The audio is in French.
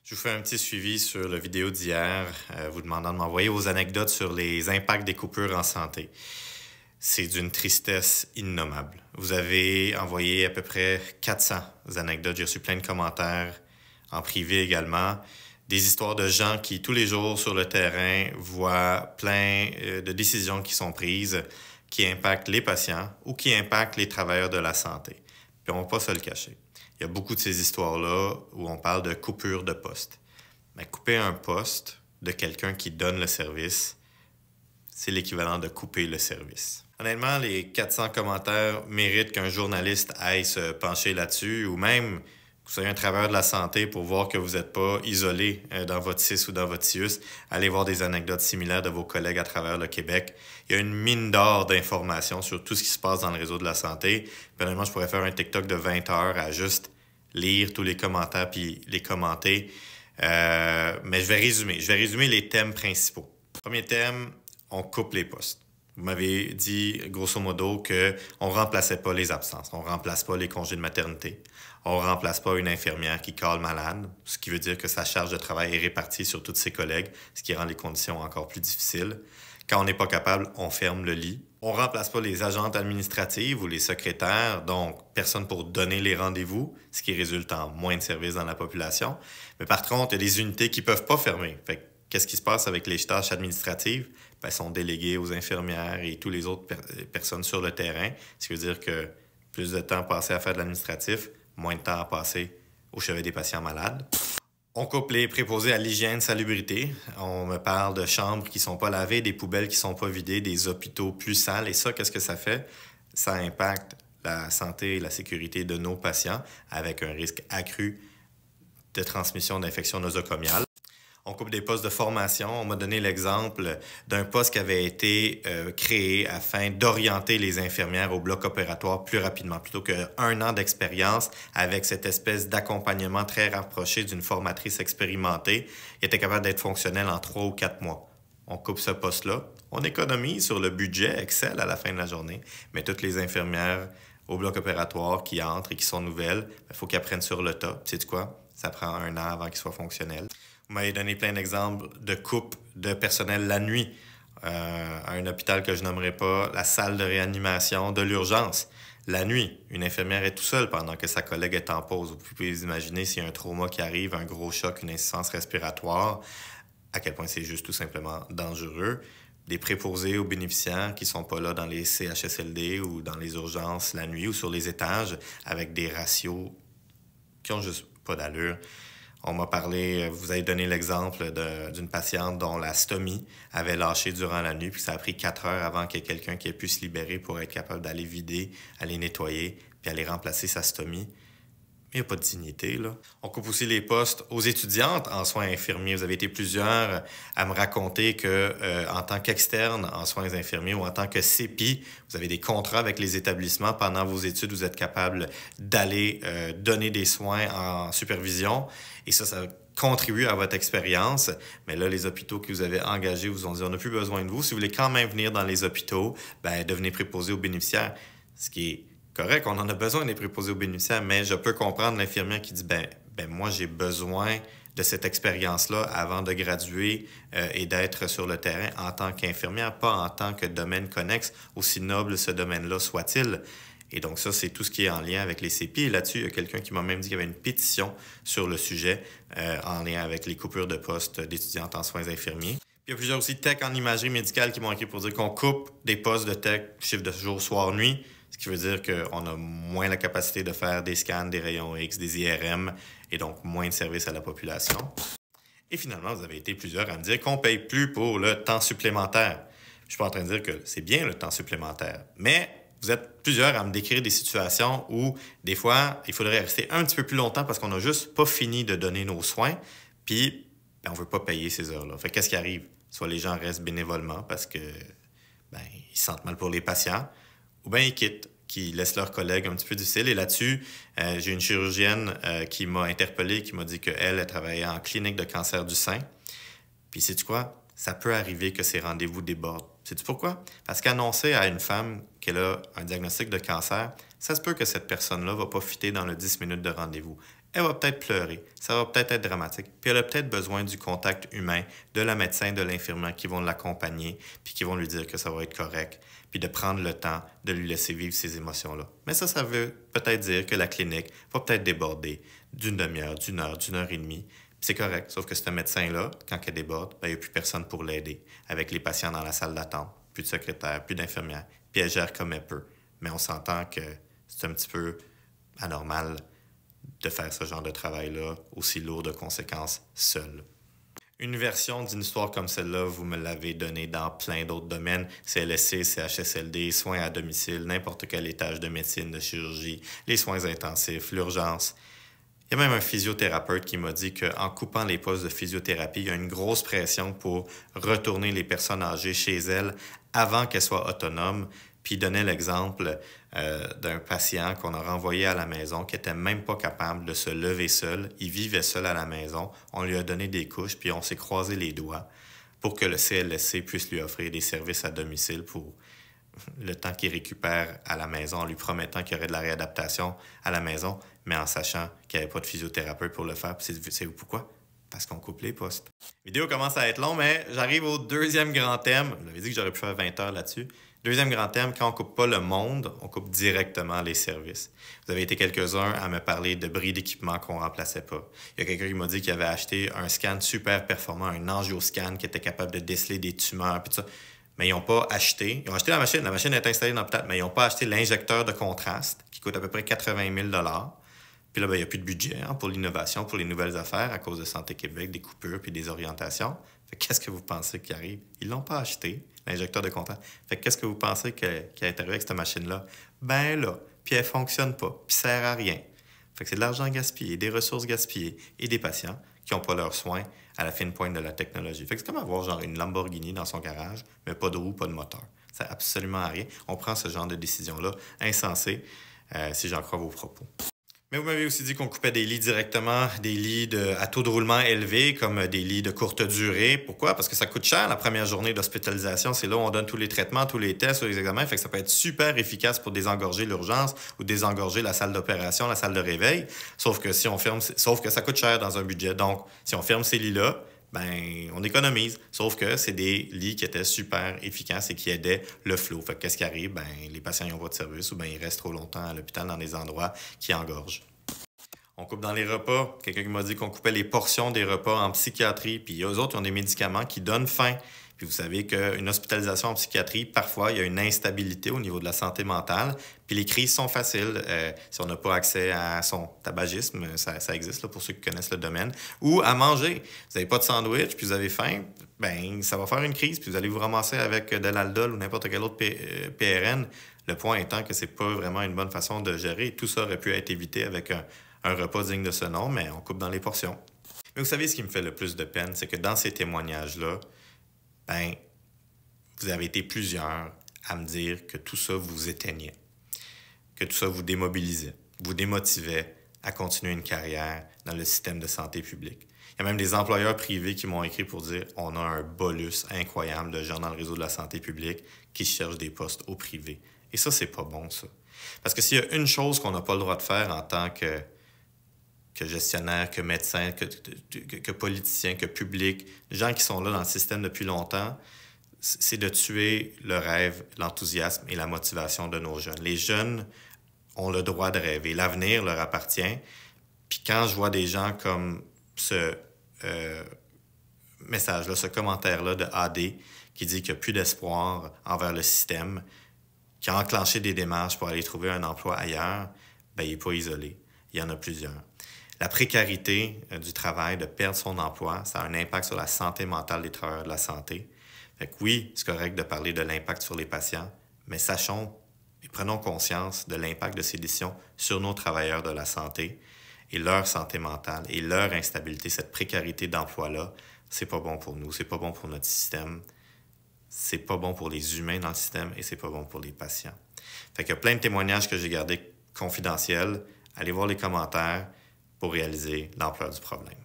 Je vous fais un petit suivi sur la vidéo d'hier, vous demandant de m'envoyer vos anecdotes sur les impacts des coupures en santé. C'est d'une tristesse innommable. Vous avez envoyé à peu près 400 anecdotes. J'ai reçu plein de commentaires en privé également. Des histoires de gens qui, tous les jours sur le terrain, voient plein de décisions qui sont prises qui impactent les patients ou qui impactent les travailleurs de la santé. Puis on ne va pas se le cacher. Il y a beaucoup de ces histoires-là où on parle de coupure de poste. Mais couper un poste de quelqu'un qui donne le service, c'est l'équivalent de couper le service. Honnêtement, les 400 commentaires méritent qu'un journaliste aille se pencher là-dessus, ou même que vous soyez un travailleur de la santé pour voir que vous n'êtes pas isolé dans votre CIS ou dans votre CIUS. Allez voir des anecdotes similaires de vos collègues à travers le Québec. Il y a une mine d'or d'informations sur tout ce qui se passe dans le réseau de la santé. Puis, honnêtement, je pourrais faire un TikTok de 20 heures à juste lire tous les commentaires puis les commenter. Mais je vais résumer les thèmes principaux. Premier thème, on coupe les postes. Vous m'avez dit, grosso modo, qu'on ne remplaçait pas les absences. On ne remplace pas les congés de maternité. On ne remplace pas une infirmière qui cale malade, ce qui veut dire que sa charge de travail est répartie sur tous ses collègues, ce qui rend les conditions encore plus difficiles. Quand on n'est pas capable, on ferme le lit. On ne remplace pas les agentes administratives ou les secrétaires, donc personne pour donner les rendez-vous, ce qui résulte en moins de services dans la population. Mais par contre, il y a des unités qui ne peuvent pas fermer. Fait qu'est-ce qui se passe avec les tâches administratives? Elles sont déléguées aux infirmières et toutes les autres personnes sur le terrain. Ce qui veut dire que plus de temps passé à faire de l'administratif, moins de temps à passer au chevet des patients malades. On coupe les préposés à l'hygiène, salubrité. On me parle de chambres qui ne sont pas lavées, des poubelles qui ne sont pas vidées, des hôpitaux plus sales. Et ça, qu'est-ce que ça fait? Ça impacte la santé et la sécurité de nos patients avec un risque accru de transmission d'infections nosocomiales. On coupe des postes de formation. On m'a donné l'exemple d'un poste qui avait été créé afin d'orienter les infirmières au bloc opératoire plus rapidement, plutôt qu'un an d'expérience avec cette espèce d'accompagnement très rapproché d'une formatrice expérimentée. Il était capable d'être fonctionnel en 3 ou 4 mois. On coupe ce poste-là. On économise sur le budget Excel à la fin de la journée, mais toutes les infirmières au bloc opératoire qui entrent et qui sont nouvelles, il faut qu'elles apprennent sur le tas. Tu sais quoi? Ça prend 1 an avant qu'ils soient fonctionnels. Vous m'avez donné plein d'exemples de coupes de personnel la nuit. À un hôpital que je nommerai pas, la salle de réanimation de l'urgence. La nuit, une infirmière est tout seule pendant que sa collègue est en pause. Vous pouvez vous imaginer s'il y a un trauma qui arrive, un gros choc, une insuffisance respiratoire, à quel point c'est juste tout simplement dangereux. Des préposés aux bénéficiaires qui sont pas là dans les CHSLD ou dans les urgences la nuit ou sur les étages avec des ratios qui ont juste pas d'allure. On m'a parlé, vous avez donné l'exemple d'une patiente dont la stomie avait lâché durant la nuit, puis ça a pris 4 heures avant qu'il y ait quelqu'un qui ait pu se libérer pour être capable d'aller vider, aller nettoyer, puis aller remplacer sa stomie. Mais il n'y a pas de dignité, là. On coupe aussi les postes aux étudiantes en soins infirmiers. Vous avez été plusieurs à me raconter que, en tant qu'externe en soins infirmiers ou en tant que CEPI, vous avez des contrats avec les établissements. Pendant vos études, vous êtes capable d'aller donner des soins en supervision. Et ça contribue à votre expérience. Mais là, les hôpitaux que vous avez engagés vous ont dit « on n'a plus besoin de vous. Si vous voulez quand même venir dans les hôpitaux, devenez préposé aux bénéficiaires. » Ce qui est correct, on en a besoin des préposés aux bénéficiaires, mais je peux comprendre l'infirmière qui dit moi, j'ai besoin de cette expérience-là avant de graduer et d'être sur le terrain en tant qu'infirmière, pas en tant que domaine connexe, aussi noble ce domaine-là soit-il. Et donc ça, c'est tout ce qui est en lien avec les CEPI. Et là-dessus, il y a quelqu'un qui m'a même dit qu'il y avait une pétition sur le sujet en lien avec les coupures de postes d'étudiantes en soins infirmiers. Puis il y a plusieurs aussi tech en imagerie médicale qui m'ont écrit pour dire qu'on coupe des postes de tech, chiffre de jour, soir, nuit, ce qui veut dire qu'on a moins la capacité de faire des scans, des rayons X, des IRM, et donc moins de services à la population. Et finalement, vous avez été plusieurs à me dire qu'on ne paye plus pour le temps supplémentaire. Je ne suis pas en train de dire que c'est bien le temps supplémentaire, mais vous êtes plusieurs à me décrire des situations où, des fois, il faudrait rester un petit peu plus longtemps parce qu'on n'a juste pas fini de donner nos soins, puis on ne veut pas payer ces heures-là. Fait qu'est-ce qui arrive? Soit les gens restent bénévolement parce que ils se sentent mal pour les patients, ou bien ils quittent, qui laissent leurs collègues un petit peu difficiles. Et là-dessus, j'ai une chirurgienne qui m'a interpellé, qui m'a dit qu'elle travaillait en clinique de cancer du sein. Puis sais-tu quoi? Ça peut arriver que ces rendez-vous débordent. Sais-tu pourquoi? Parce qu'annoncer à une femme qu'elle a un diagnostic de cancer, ça se peut que cette personne-là ne va pas fitter dans le 10 minutes de rendez-vous. elle va peut-être pleurer, ça va peut-être être dramatique, puis elle a peut-être besoin du contact humain de la médecin, de l'infirmière qui vont l'accompagner, puis qui vont lui dire que ça va être correct, puis de prendre le temps de lui laisser vivre ces émotions-là. Mais ça veut peut-être dire que la clinique va peut-être déborder d'une demi-heure, d'une heure et demie. C'est correct, sauf que ce médecin-là, quand elle déborde, il n'y a plus personne pour l'aider, avec les patients dans la salle d'attente, plus de secrétaire, plus d'infirmière, puis elle gère comme elle peut. Mais on s'entend que c'est un petit peu anormal de faire ce genre de travail-là, aussi lourd de conséquences, seul. Une version d'une histoire comme celle-là, vous me l'avez donnée dans plein d'autres domaines, CLSC, CHSLD, soins à domicile, n'importe quel étage de médecine, de chirurgie, les soins intensifs, l'urgence. Il y a même un physiothérapeute qui m'a dit qu'en coupant les postes de physiothérapie, il y a une grosse pression pour retourner les personnes âgées chez elles avant qu'elles soient autonomes. Puis il donnait l'exemple d'un patient qu'on a renvoyé à la maison qui n'était même pas capable de se lever seul. Il vivait seul à la maison. On lui a donné des couches, puis on s'est croisé les doigts pour que le CLSC puisse lui offrir des services à domicile pour le temps qu'il récupère à la maison, en lui promettant qu'il y aurait de la réadaptation à la maison, mais en sachant qu'il n'y avait pas de physiothérapeute pour le faire. Puis c'est pourquoi? Parce qu'on coupe les postes. La vidéo commence à être long, mais j'arrive au deuxième grand thème. Je vous avais dit que j'aurais pu faire 20 heures là-dessus. Deuxième grand thème, quand on ne coupe pas le monde, on coupe directement les services. Vous avez été quelques-uns à me parler de bris d'équipement qu'on ne remplaçait pas. Il y a quelqu'un qui m'a dit qu'il avait acheté un scan super performant, un angioscan qui était capable de déceler des tumeurs, puis tout ça. Mais ils n'ont pas acheté. Ils ont acheté la machine. La machine est installée dans l'hôpital, mais ils n'ont pas acheté l'injecteur de contraste qui coûte à peu près 80 000 $. Puis là, il n'y a plus de budget pour l'innovation, pour les nouvelles affaires à cause de Santé Québec, des coupures puis des orientations. Fait qu'est-ce que vous pensez qui arrive? Ils ne l'ont pas acheté, l'injecteur de contraste. Fait qu'est-ce que vous pensez qui est arrivé avec cette machine-là? Ben là, puis elle ne fonctionne pas, puis ça ne sert à rien. Fait que c'est de l'argent gaspillé, des ressources gaspillées et des patients qui n'ont pas leurs soins à la fine pointe de la technologie. Fait que c'est comme avoir genre une Lamborghini dans son garage, mais pas de roue, pas de moteur. Ça sert absolument à rien. On prend ce genre de décision-là, insensée, si j'en crois vos propos. Mais vous m'avez aussi dit qu'on coupait des lits directement, des lits à taux de roulement élevé, comme des lits de courte durée. Pourquoi? Parce que ça coûte cher la première journée d'hospitalisation. C'est là où on donne tous les traitements, tous les tests, tous les examens. Fait que ça peut être super efficace pour désengorger l'urgence ou désengorger la salle d'opération, la salle de réveil. Sauf que sauf que ça coûte cher dans un budget. Donc, si on ferme ces lits-là, ben, on économise. Sauf que c'est des lits qui étaient super efficaces et qui aidaient le flow. Fait que qu'est-ce qui arrive? Ben, les patients n'ont pas de service ou ben, ils restent trop longtemps à l'hôpital dans des endroits qui engorgent. On coupe dans les repas. Quelqu'un qui m'a dit qu'on coupait les portions des repas en psychiatrie. Puis eux autres, ils ont des médicaments qui donnent faim. Puis vous savez qu'une hospitalisation en psychiatrie, parfois, il y a une instabilité au niveau de la santé mentale. Puis les crises sont faciles. Si on n'a pas accès à son tabagisme, ça existe là, pour ceux qui connaissent le domaine. Ou à manger. Vous n'avez pas de sandwich, puis vous avez faim, ben ça va faire une crise. Puis vous allez vous ramasser avec de l'Aldol ou n'importe quel autre PRN. Le point étant que c'est pas vraiment une bonne façon de gérer. Tout ça aurait pu être évité avec un repas digne de ce nom, mais on coupe dans les portions. Mais vous savez, ce qui me fait le plus de peine, c'est que dans ces témoignages-là, ben, vous avez été plusieurs à me dire que tout ça vous éteignait, que tout ça vous démobilisait, vous démotivait à continuer une carrière dans le système de santé publique. Il y a même des employeurs privés qui m'ont écrit pour dire on a un bolus incroyable de gens dans le réseau de la santé publique qui cherchent des postes au privé. Et ça, c'est pas bon, ça. Parce que s'il y a une chose qu'on n'a pas le droit de faire en tant que gestionnaire, que médecin, que politicien, que public, les gens qui sont là dans le système depuis longtemps, c'est de tuer le rêve, l'enthousiasme et la motivation de nos jeunes. Les jeunes ont le droit de rêver. L'avenir leur appartient. Puis quand je vois des gens comme ce message-là, ce commentaire-là de AD qui dit qu'il n'y a plus d'espoir envers le système, qui a enclenché des démarches pour aller trouver un emploi ailleurs, bien, il n'est pas isolé. Il y en a plusieurs. La précarité du travail, de perdre son emploi, ça a un impact sur la santé mentale des travailleurs de la santé. Fait que oui, c'est correct de parler de l'impact sur les patients, mais sachons et prenons conscience de l'impact de ces décisions sur nos travailleurs de la santé et leur santé mentale et leur instabilité, cette précarité d'emploi-là, c'est pas bon pour nous, c'est pas bon pour notre système, c'est pas bon pour les humains dans le système et c'est pas bon pour les patients. Fait qu'il y a plein de témoignages que j'ai gardés confidentiels. Allez voir les commentaires pour réaliser l'ampleur du problème.